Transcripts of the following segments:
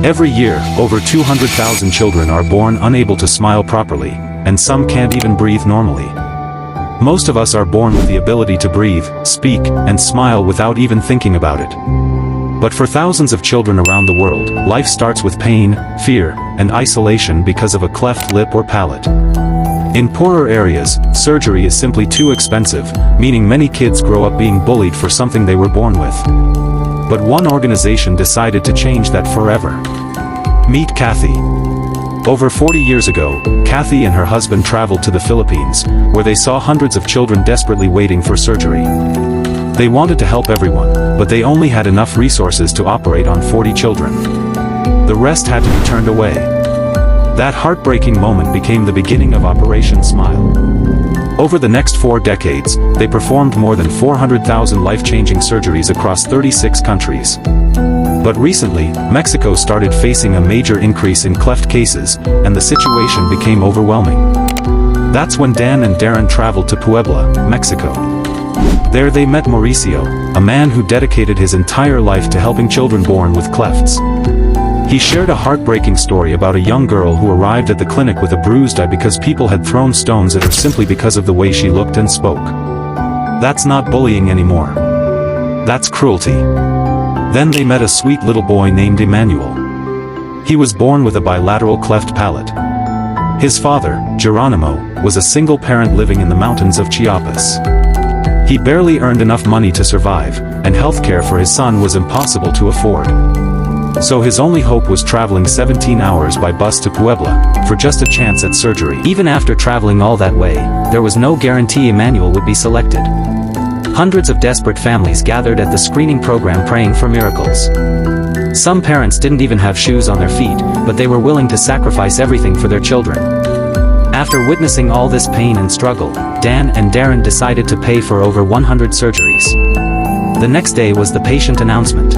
Every year, over 200,000 children are born unable to smile properly, and some can't even breathe normally. Most of us are born with the ability to breathe, speak, and smile without even thinking about it. But for thousands of children around the world, life starts with pain, fear, and isolation because of a cleft lip or palate. In poorer areas, surgery is simply too expensive, meaning many kids grow up being bullied for something they were born with. But one organization decided to change that forever. Meet Kathy. Over 40 years ago, Kathy and her husband traveled to the Philippines, where they saw hundreds of children desperately waiting for surgery. They wanted to help everyone, but they only had enough resources to operate on 40 children. The rest had to be turned away. That heartbreaking moment became the beginning of Operation Smile. Over the next 4 decades, they performed more than 400,000 life-changing surgeries across 36 countries. But recently, Mexico started facing a major increase in cleft cases, and the situation became overwhelming. That's when Dan and Darren traveled to Puebla, Mexico. There they met Mauricio, a man who dedicated his entire life to helping children born with clefts. He shared a heartbreaking story about a young girl who arrived at the clinic with a bruised eye because people had thrown stones at her simply because of the way she looked and spoke. That's not bullying anymore. That's cruelty. Then they met a sweet little boy named Emmanuel. He was born with a bilateral cleft palate. His father, Geronimo, was a single parent living in the mountains of Chiapas. He barely earned enough money to survive, and healthcare for his son was impossible to afford. So his only hope was traveling 17 hours by bus to Puebla, for just a chance at surgery. Even after traveling all that way, there was no guarantee Emmanuel would be selected. Hundreds of desperate families gathered at the screening program praying for miracles. Some parents didn't even have shoes on their feet, but they were willing to sacrifice everything for their children. After witnessing all this pain and struggle, Dan and Darren decided to pay for over 100 surgeries. The next day was the patient announcement.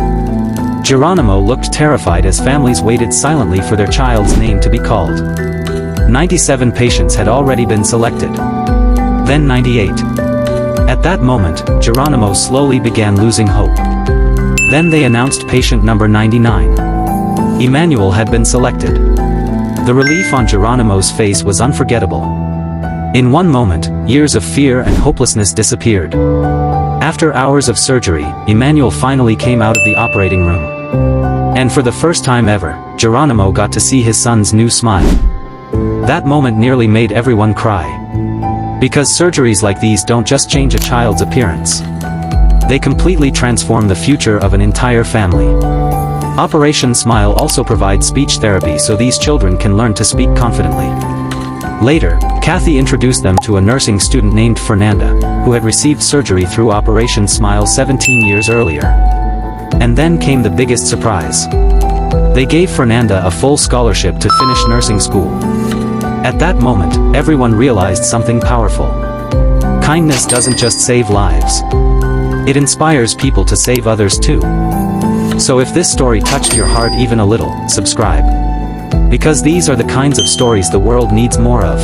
Geronimo looked terrified as families waited silently for their child's name to be called. 97 patients had already been selected. Then 98. At that moment, Geronimo slowly began losing hope. Then they announced patient number 99. Emmanuel had been selected. The relief on Geronimo's face was unforgettable. In one moment, years of fear and hopelessness disappeared. After hours of surgery, Emmanuel finally came out of the operating room. And for the first time ever, Geronimo got to see his son's new smile. That moment nearly made everyone cry. Because surgeries like these don't just change a child's appearance. They completely transform the future of an entire family. Operation Smile also provides speech therapy so these children can learn to speak confidently. Later, Kathy introduced them to a nursing student named Fernanda, who had received surgery through Operation Smile 17 years earlier. And then came the biggest surprise. They gave Fernanda a full scholarship to finish nursing school. At that moment, everyone realized something powerful. Kindness doesn't just save lives. It inspires people to save others too. So if this story touched your heart even a little, subscribe. Because these are the kinds of stories the world needs more of.